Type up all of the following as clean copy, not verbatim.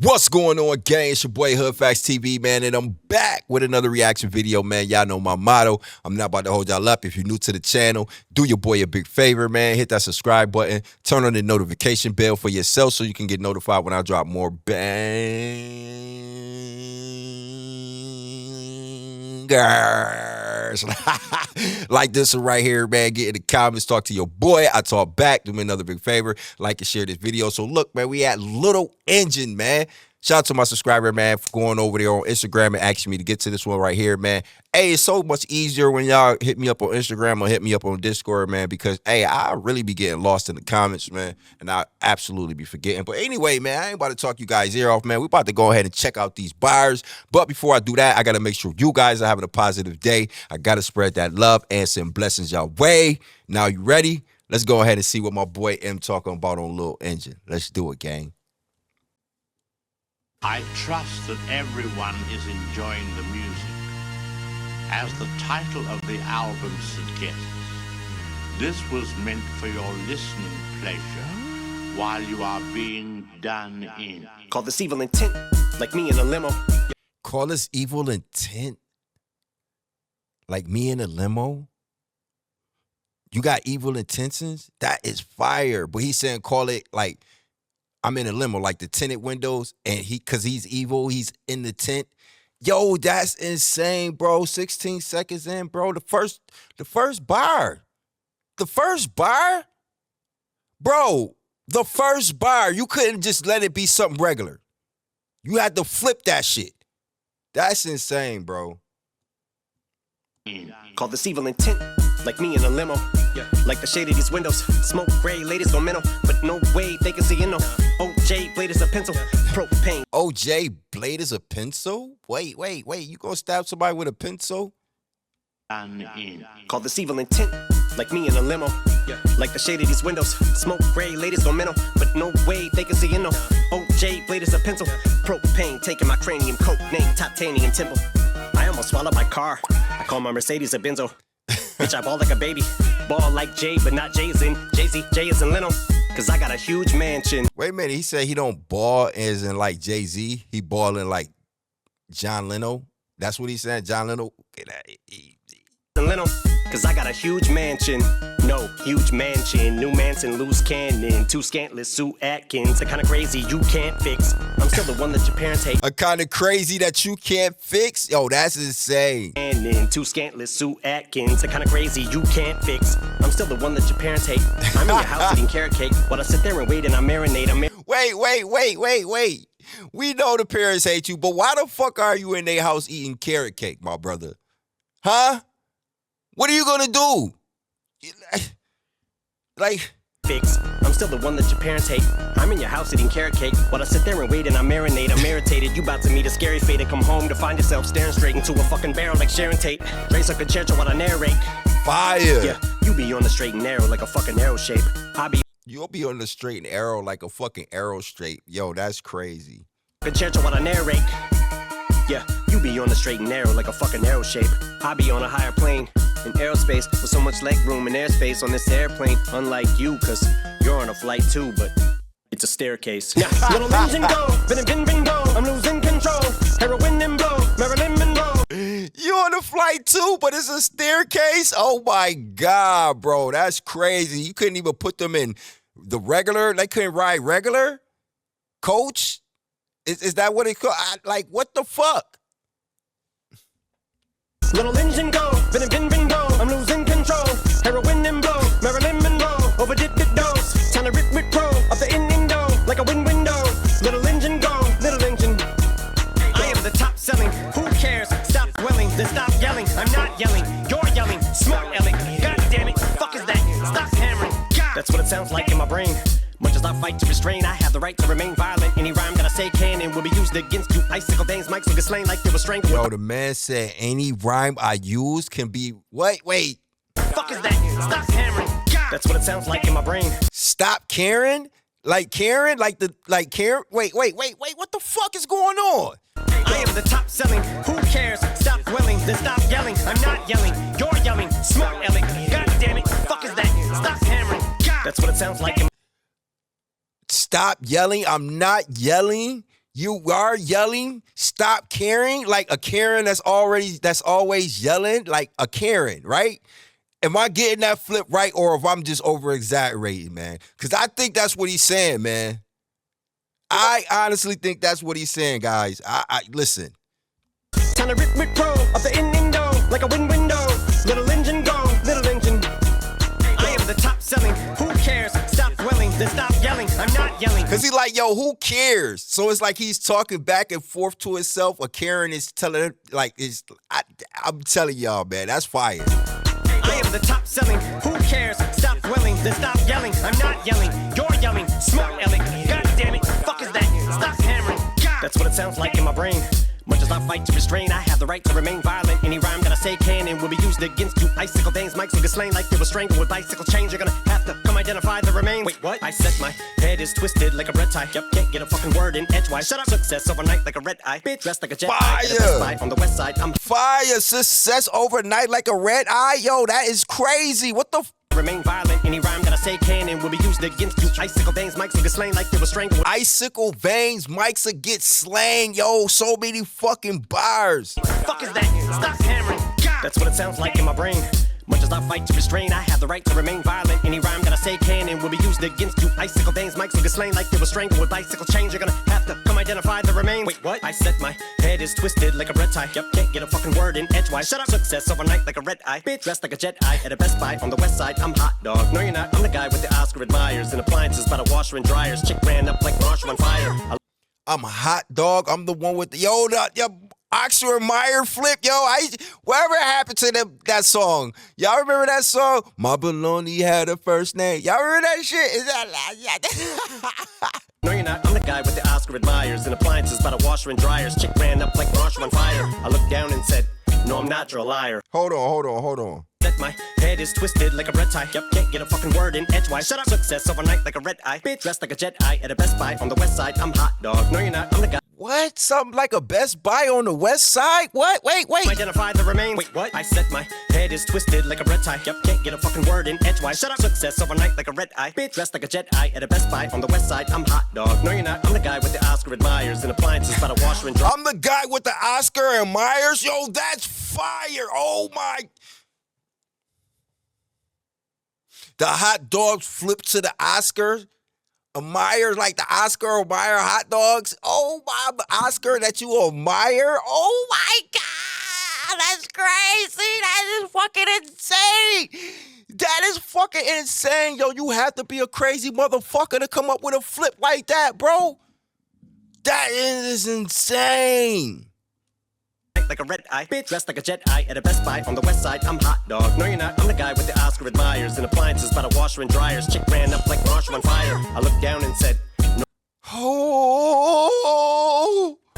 What's going on, gang? It's your boy HoodFactstv, man, and I'm back with another reaction video, man. Y'all know my motto. I'm not about to hold y'all up. If you're new to the channel, do your boy a big favor, man. Hit that subscribe button. Turn on the notification bell for yourself so you can get notified when I drop more bangers. Like this one right here, man. Get in the comments, talk to your boy. I talk back. Do me another big favor. Like and share this video. So look, man, we at Little Engine, man. Shout out to my subscriber, man, for going over there on Instagram and asking me to get to this one right here, man. Hey, it's so much easier when y'all hit me up on Instagram or hit me up on Discord, man, because, hey, I really be getting lost in the comments, man, and I absolutely be forgetting. But anyway, man, I ain't about to talk you guys' ear off, man. We about to go ahead and check out these bars. But before I do that, I got to make sure you guys are having a positive day. I got to spread that love and send blessings y'all way. Now, you ready? Let's go ahead and see what my boy M talking about on Little Engine. Let's do it, gang. I trust that everyone is enjoying the music. As the title of the album suggests, this was meant for your listening pleasure while you are being done in. Call this evil intent, like me in a limo. Call this evil intent? Like me in a limo? You got evil intentions? That is fire. But he's saying call it like I'm in a limo, like the tinted windows, and cause he's evil, he's in the tent. Yo, that's insane, bro. 16 seconds in, bro. The first bar. The first bar? Bro, the first bar. You couldn't just let it be something regular. You had to flip that shit. That's insane, bro. Call this evil intent, like me in a limo. Like the shade of these windows, smoke gray, ladies go mental, but no way they can see, you know. OJ blade is a pencil, propane. OJ blade is a pencil? Wait, you gonna stab somebody with a pencil? Call this evil intent, like me in a limo. Like the shade of these windows, smoke gray, ladies go mental, but no way they can see, you know. OJ blade is a pencil, propane, taking my cranium, coke name, titanium temple. I almost swallowed my car, I call my Mercedes a Benzo. Bitch, I ball like a baby. Ball like Jay, but not Jay-Z. Jay-Z, Jay is in Leno. Cause I got a huge mansion. Wait a minute, he said he don't ball as in like Jay-Z. He balling like John Leno. That's what he said, John Leno. Leno, cause I got a huge mansion. No, huge mansion. New Manson, loose cannon. Too scantless, Sue Atkins. A kinda crazy you can't fix. I'm still the one that your parents hate. A kinda crazy that you can't fix? Yo, that's insane. And too scantless, Sue Atkins. A kinda crazy you can't fix. I'm still the one that your parents hate. I'm in your house eating carrot cake while I sit there and wait and I marinate. Wait. We know the parents hate you, but why the fuck are you in their house eating carrot cake, my brother? Huh? What are you gonna do? Like, fix. I'm still the one that your parents hate. I'm in your house eating carrot cake while I sit there and wait and I marinate. I'm irritated. You about to meet a scary fate and come home to find yourself staring straight into a fucking barrel like Sharon Tate. Race like a church while I narrate. Fire. Yeah, you be on the straight and narrow like a fucking arrow shape. You'll be on the straight and arrow like a fucking arrow straight. Yo, that's crazy. A church while I narrate. Yeah, you be on the straight and narrow like a fucking arrow shape. I be on a higher plane. In aerospace, with so much leg room and airspace on this airplane. Unlike you, cause you're on a flight too, but it's a staircase. Now, little engine go, been go, I'm losing control. Heroin and blow, Marilyn Monroe. You on the flight too, but it's a staircase? Oh my God, bro, that's crazy. You couldn't even put them in the regular? They couldn't ride regular? Coach? Is that what it called? Like, what the fuck? Little engine go, been go, I'm losing control. Heroin and blow, Marilyn Monroe, overdid the dose. Time to rip with pro, up the window, like a window. Little engine go, little engine. I am the top selling, who cares? Stop dwelling, then stop yelling. I'm not yelling, you're yelling, smart yelling. God damn it, fuck is that? Stop hammering. God. That's what it sounds like in my brain. Much as I fight to restrain, I have the right to remain violent. Any rhyme that I say can and will be used against you. Icicle veins, mics will get slain like they were strangled. Yo, the man said any rhyme I use can be... Wait. Fuck is that? Stop hammering. God. That's what it sounds like in my brain. Stop Karen? Like Karen? Like Karen? Wait. What the fuck is going on? I am the top selling. Who cares? Stop dwelling, then stop yelling. I'm not yelling. You're yelling. Smart yelling. God damn it. Fuck is that? Stop hammering. God. That's what it sounds like in Stop yelling. I'm not yelling. You are yelling, stop caring, like a Karen that's always yelling, like a Karen, right? Am I getting that flip right, or if I'm just over exaggerating, man? Because I think that's what he's saying, man. I honestly think that's what he's saying, guys. I listen. Time to rip pro up the window like a window. Little engine go, little engine. I am the top selling. Who cares? Stop dwelling, then stop yelling. I'm not yelling. Cause he like, yo, who cares? So it's like he's talking back and forth to himself. A Karen is telling him, like, I'm telling y'all, man, that's fire. I am the top selling. Who cares? Stop dwelling, then stop yelling. I'm not yelling. You're yelling. Smart yelling. God damn it. Fuck is that? Stop hammering. God. That's what it sounds like in my brain. Much as I fight to restrain, I have the right to remain violent. Any rhyme that I say can and will be used against you. Icicle veins, mics will get slain like they were strangled with bicycle chains. You're gonna have to come identify the remains. Wait, what? I said my head is twisted like a red tie. Yep, can't get a fucking word in edgewise. Shut up. Success overnight like a red eye. Bitch, dressed like a jet. Fire. On the west side, I'm fire. Success overnight like a red eye. Yo, that is crazy. What the remain violent. Any rhyme that I say can and will be used against you. Icicle veins, mics will get slain like they were strangled. Icicle veins, mics will get slain. Yo, so many fucking bars. Fuck is that? Stop hammering. God. That's what it sounds like in my brain. Much as I fight to restrain, I have the right to remain violent. Any rhyme that I say can and will be used against you. Icicle veins, mics will get slain like they were strangled with bicycle chains. You're gonna have to come identify the remains. Wait, what? I said my head is twisted like a red tie. Yep, can't get a fucking word in edgewise. Shut up. Success overnight like a red eye. Bitch, dressed like a jet eye at a Best Buy. On the west side, I'm hot dog. No, you're not. I'm the guy with the Oscar admirers and appliances by the washer and dryers. Chick ran up like Marshall on fire. I'm a hot dog. I'm the one with the yo Oxford Meyer flip, yo. Whatever happened to that song? Y'all remember that song? My baloney had a first name. Y'all remember that shit? Is that No, you're not. I'm the guy with the Oscar admirers and appliances by the washer and dryers. Chick ran up like Marshall on fire. I looked down and said, no, I'm not, you're a liar. Hold on. My head is twisted like a red tie. Yep, can't get a fucking word in edgewise. Shut up. Success overnight like a red eye. Bitch, dressed like a jet eye at a Best Buy. On the west side, I'm hot dog. No, you're not. I'm the guy. What? Something like a Best Buy on the west side? What? Wait. Identify the remains. Wait, what? I said my head is twisted like a red tie. Yep, can't get a fucking word in edgewise. Shut up. Success overnight like a red eye. Bitch, dressed like a jet eye at a Best Buy. On the west side, I'm hot dog. No, you're not. I'm the guy with the Oscar admirers and appliances by the washer and dryer. I'm the guy with the Oscar admirers. Yo, that's fire. Oh my. The hot dogs flip to the Oscar. Admire, like the Oscar admire hot dogs. Oh my, Oscar that you admire. Oh my God, that's crazy. That is fucking insane. That is fucking insane. Yo, you have to be a crazy motherfucker to come up with a flip like that, bro. That is insane. Like a red eye. Bitch, dressed like a jet eye at a Best Buy. On the west side, I'm hot dog. No, you're not. I'm the guy with the Oscar admirers and appliances by the washer and dryers. Chick ran up like Marshall on fire. I looked down and said, no. Oh.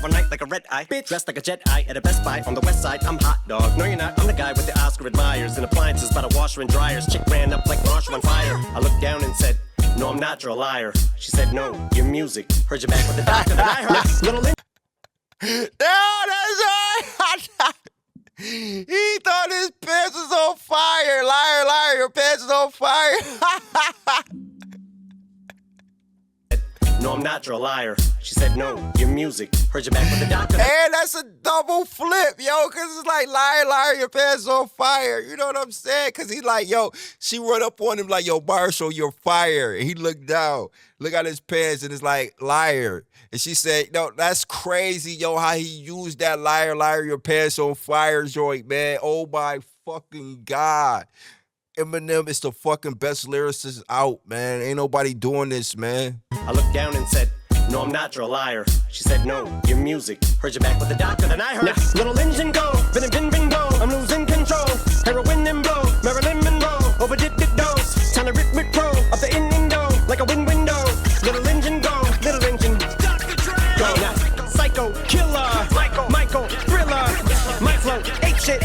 Overnight like a red eye. Bitch, dressed like a jet eye at a Best Buy. On the west side, I'm hot dog. No, you're not. I'm the guy with the Oscar admirers and appliances by the washer and dryers. Chick ran up like Marshall on fire. I looked down and said, no, I'm not, you're a liar. She said, no, your music. Heard you back with the doctor, then I heard little No, that's right. He thought his pants was on fire. Liar, your pants is on fire. No, I'm not, you're a liar. She said, no, your music. Heard you back with the doctor. And that's a double flip, yo, because it's like, liar, your pants on fire. You know what I'm saying? Because he like, yo, she run up on him like, yo, Marshall, you're fire. And he looked down, look at his pants, and it's like, liar. And she said, no, that's crazy, yo, how he used that liar, your pants on fire joint, man. Oh, my fucking God. Eminem is the fucking best lyricist out, man. Ain't nobody doing this, man. I looked down and said, no, I'm not, you're a liar. She said, no, your music. Heard you back with the doctor, then I heard now, little engine go, bin go. I'm losing control. Heroin and blow, Marilyn Monroe. Overdid the dose. Time to rip pro up the window like a window. Little engine go, little engine. Go now. Psycho, killer, Michael, thriller. My flow, ape shit.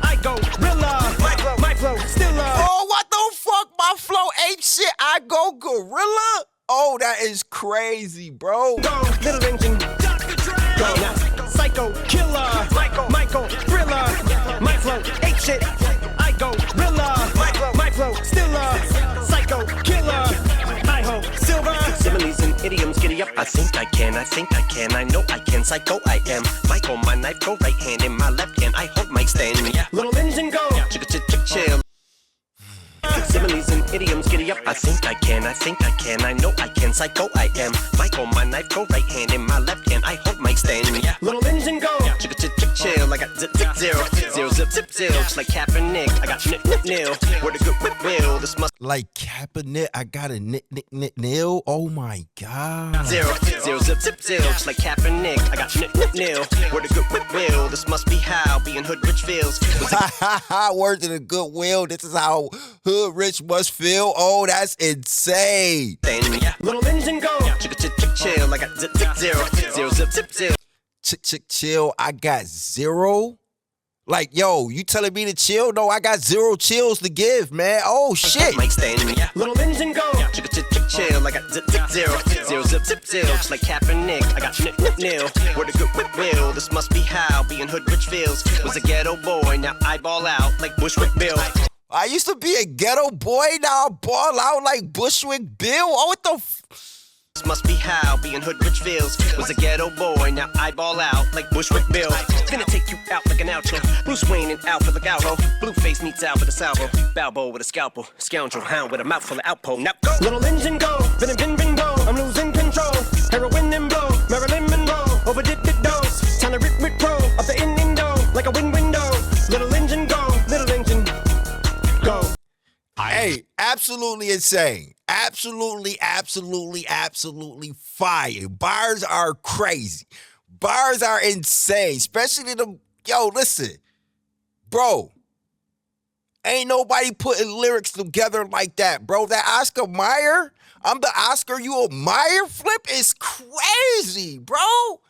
I go, gorilla. My flow, stiller. Oh, what the fuck? My flow ape shit. I go gorilla. Oh, that is crazy, bro. Go, little engine. Go now. Psycho, killer, Michael, thriller. My flow, ape shit. I go, gorilla. My flow, stiller. Psycho, killer. I hope, silver. Similes and idioms, giddy up. I think think I can, I think I can, I know I can, psycho I am. Mic on my knife, go right hand in my left hand, I hold my stand. Yeah, little engine go, chill. Similes and idioms, giddy up. I think I can, I think I can, I know I can, psycho I am. Mic on my knife, go right hand in my left hand, I hold my stand. Yeah, little engine go, chill. I got zip zero, zip zero, just like Kaepernick. I got nil. Where the good whip will. This must Like Kaepernick, I got a nil. Oh my God. zero, zip zero, just like Kaepernick. I got nil. Where the good whip will. This must be how being hood rich feels. Word to the goodwill. This is how hood rich must feel. Oh, that's insane. Little engine go, chill. I got zip zero, zip zero. Chill. I got zero. Like, yo, you telling me to chill? No, I got zero chills to give, man. Oh shit. Mike stand, little engine go, chill. I got zip zero, zip zero, just like Kaepernick. I got nil. Where the good whip will. This must be how being hood rich feels. Was a ghetto boy, now I ball out like Bushwick Bill. I used to be a ghetto boy, now I ball out like Bushwick Bill. Oh, what the This must be how being hood rich feels. Was a ghetto boy, now I ball out like Bushwick Bill. Gonna take you out like an outro. Bruce Wayne and Alfred like Alho. Blueface meets out with a salvo. Balbo with a scalpel. Scoundrel hound with a mouthful of outpo. Now go! Little engine go. Vin go. I'm losing control. Heroin and blow. Marilyn Monroe. Overdid the dose. Time to rip pro. Up the window. Like a window. Little engine go. Little engine go. Hey, absolutely insane. Absolutely fire. Bars are crazy. Bars are insane. Especially the, yo, listen. Bro, ain't nobody putting lyrics together like that, bro. That Oscar Mayer, I'm the Oscar you admire flip is crazy, bro.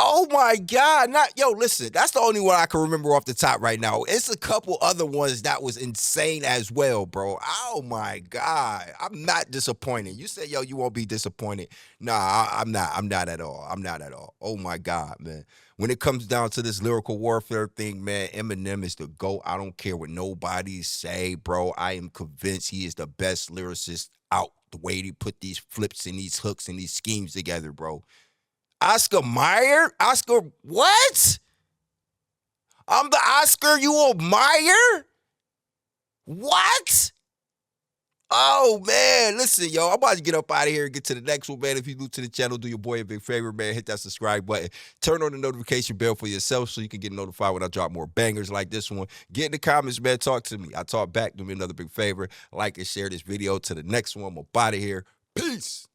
Oh my God. Listen, that's the only one I can remember off the top right now. It's a couple other ones that was insane as well, bro. Oh my God. I'm not disappointed. You said, yo, you won't be disappointed. Nah, I'm not. I'm not at all. I'm not at all. Oh my God, man. When it comes down to this lyrical warfare thing, man, Eminem is the GOAT. I don't care what nobody say, bro. I am convinced he is the best lyricist out. The way he put these flips and these hooks and these schemes together, bro. Oscar Mayer? Oscar what? I'm the Oscar you admire? What? Oh, man. Listen, yo, I'm about to get up out of here and get to the next one, man. If you're new to the channel, do your boy a big favor, man. Hit that subscribe button. Turn on the notification bell for yourself so you can get notified when I drop more bangers like this one. Get in the comments, man. Talk to me. I talk back. Do me another big favor. Like and share this video. To the next one. I'm up out of here. Peace.